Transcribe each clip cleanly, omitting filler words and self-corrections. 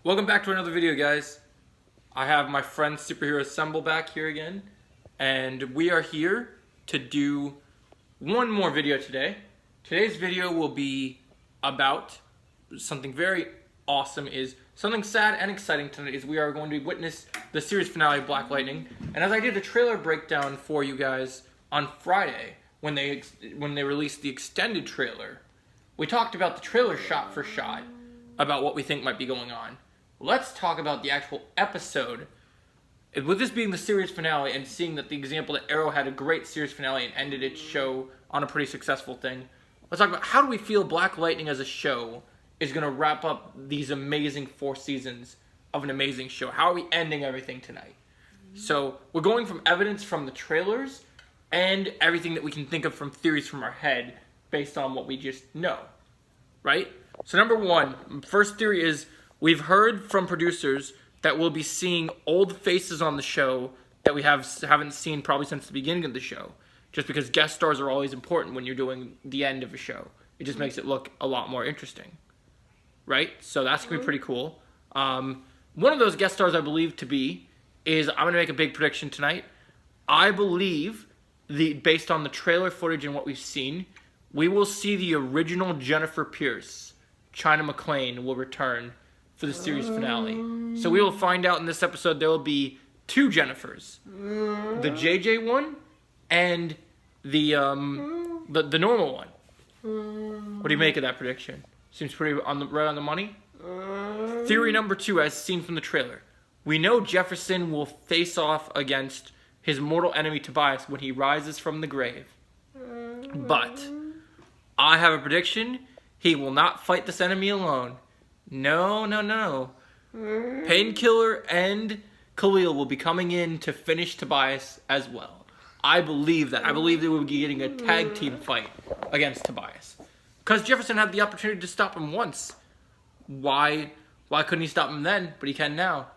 Welcome back to another video, guys. I have my friend Superhero Assemble back here again, and we are here to do one more video today. Today's video will be about something very awesome, something sad and exciting tonight is we are going to witness the series finale of Black Lightning. And as I did a trailer breakdown for you guys on Friday, when they released the extended trailer, we talked about the trailer shot for shot about what we think might be going on. Let's talk about the actual episode. With this being the series finale and seeing that the example that Arrow had a great series finale and ended its show on a pretty successful thing, let's talk about how do we feel Black Lightning as a show is going to wrap up these amazing 4 seasons of an amazing show. How are we ending everything tonight? So we're going from evidence from the trailers and everything that we can think of from theories from our head based on what we just know, right? So number one, first theory is we've heard from producers that we'll be seeing old faces on the show that we haven't seen probably since the beginning of the show, just because guest stars are always important when you're doing the end of a show. It just makes it look a lot more interesting, right? So that's going to be pretty cool. One of those guest stars I believe to be is, I'm going to make a big prediction tonight. I believe, based on the trailer footage and what we've seen, we will see the original Jennifer Pierce, China McClain, will return for the series finale. So we will find out in this episode there will be 2 Jennifers. The JJ one and the normal one. What do you make of that prediction? Seems pretty right on the money. Theory number 2, as seen from the trailer. We know Jefferson will face off against his mortal enemy Tobias when he rises from the grave. But I have a prediction. He will not fight this enemy alone. No. Painkiller and Khalil will be coming in to finish Tobias as well. I believe that. I believe they will be getting a tag team fight against Tobias. Because Jefferson had the opportunity to stop him once. Why couldn't he stop him then, but he can now?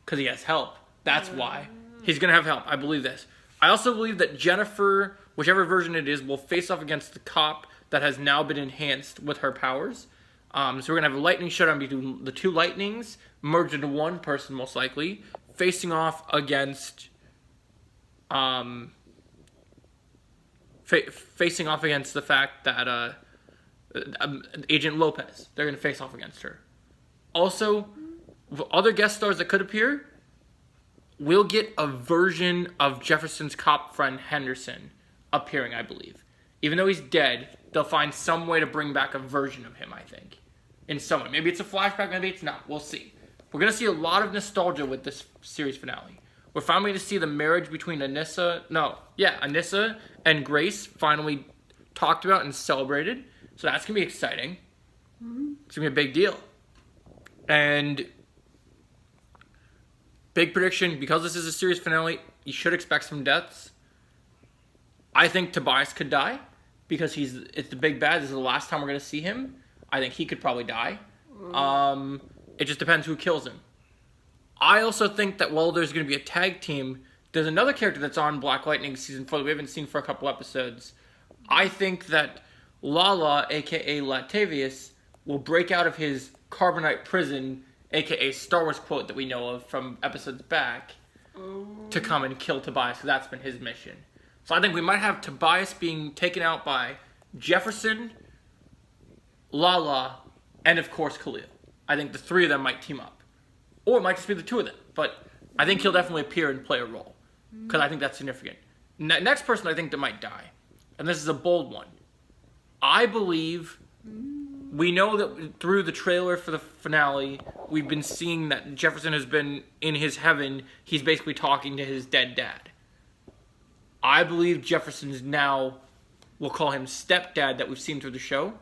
Because he has help. That's why. He's going to have help. I believe this. I also believe that Jennifer, whichever version it is, will face off against the cop that has now been enhanced with her powers. So we're going to have a lightning showdown between the 2 lightnings, merged into one person most likely, facing off against the fact that Agent Lopez. They're going to face off against her. Also, other guest stars that could appear, we'll get a version of Jefferson's cop friend Henderson appearing, I believe. Even though he's dead, they'll find some way to bring back a version of him, I think. In some way. Maybe it's a flashback, maybe it's not. We'll see. We're going to see a lot of nostalgia with this series finale. We're finally going to see the marriage between Anissa and Grace finally talked about and celebrated. So that's going to be exciting. It's going to be a big deal. And big prediction, because this is a series finale, you should expect some deaths. I think Tobias could die because it's the big bad. This is the last time we're going to see him. I think he could probably die. It just depends who kills him. I also think that while there's going to be a tag team, there's another character that's on Black Lightning Season 4 that we haven't seen for a couple episodes. I think that Lala, a.k.a. Latavius, will break out of his carbonite prison, a.k.a. Star Wars quote that we know of from episodes back, to come and kill Tobias, because that's been his mission. So I think we might have Tobias being taken out by Jefferson, Lala, and of course Khalil. I think the 3 of them might team up. Or it might just be the 2 of them. But I think he'll definitely appear and play a role. Because I think that's significant. Next person I think that might die. And this is a bold one. I believe we know that through the trailer for the finale, we've been seeing that Jefferson has been in his heaven. He's basically talking to his dead dad. I believe Jefferson's now, we'll call him stepdad that we've seen through the show.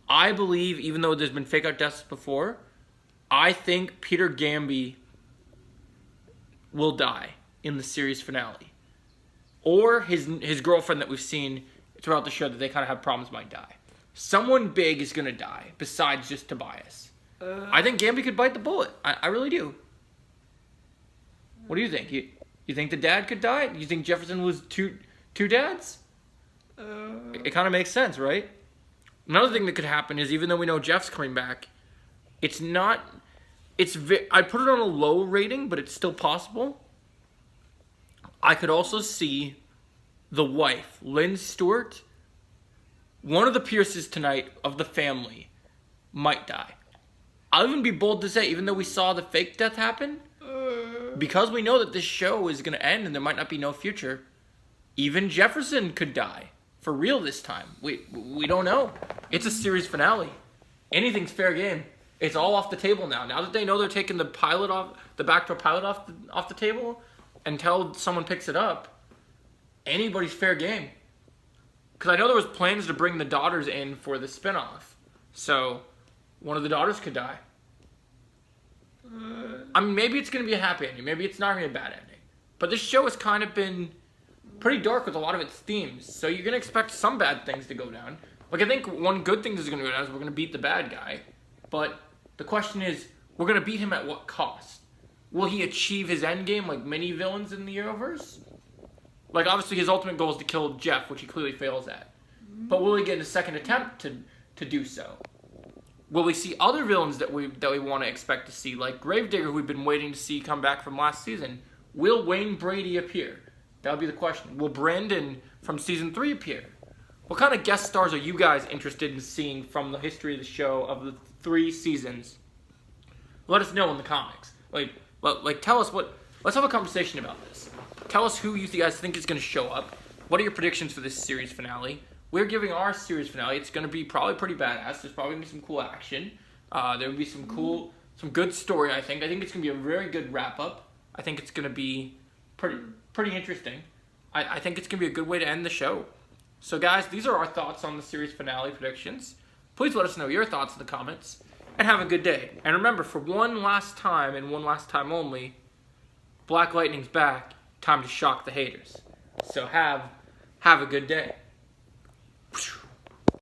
I believe, even though there's been fake out deaths before, I think Peter Gamby will die in the series finale. Or his girlfriend that we've seen throughout the show that they kind of have problems might die. Someone big is going to die, besides just Tobias. I think Gamby could bite the bullet. I really do. What do you think? You think the dad could die? You think Jefferson was two dads? It kind of makes sense, right? Another thing that could happen is, even though we know Jeff's coming back, it's not I'd put it on a low rating, but it's still possible. I could also see the wife, Lynn Stewart, one of the Pierces tonight of the family, might die. I'll even be bold to say, even though we saw the fake death happen, because we know that this show is going to end and there might not be no future, even Jefferson could die. For real this time. We don't know. It's a series finale. Anything's fair game. It's all off the table now. Now that they know they're taking the backdoor pilot off the table, until someone picks it up, anybody's fair game. Because I know there was plans to bring the daughters in for the spinoff. So, one of the daughters could die. I mean, maybe it's going to be a happy ending. Maybe it's not going to be a bad ending. But this show has kind of been pretty dark with a lot of its themes. So you're going to expect some bad things to go down. Like, I think one good thing that's going to go down is we're going to beat the bad guy. But the question is, we're going to beat him at what cost? Will he achieve his end game like many villains in the Arrowverse? Like, obviously, his ultimate goal is to kill Jeff, which he clearly fails at. But will he get a second attempt to do so? Will we see other villains that we want to expect to see, like Gravedigger, who we've been waiting to see come back from last season? Will Wayne Brady appear? That would be the question. Will Brandon from Season 3 appear? What kind of guest stars are you guys interested in seeing from the history of the show of the 3 seasons? Let us know in the comics. Like tell us what... Let's have a conversation about this. Tell us who you guys think is going to show up. What are your predictions for this series finale? We're giving our series finale. It's going to be probably pretty badass. There's probably going to be some cool action. There will be some good story, I think. I think it's going to be a very good wrap-up. I think it's going to be pretty interesting. I think it's going to be a good way to end the show. So, guys, these are our thoughts on the series finale predictions. Please let us know your thoughts in the comments. And have a good day. And remember, for one last time, and one last time only, Black Lightning's back. Time to shock the haters. So have a good day.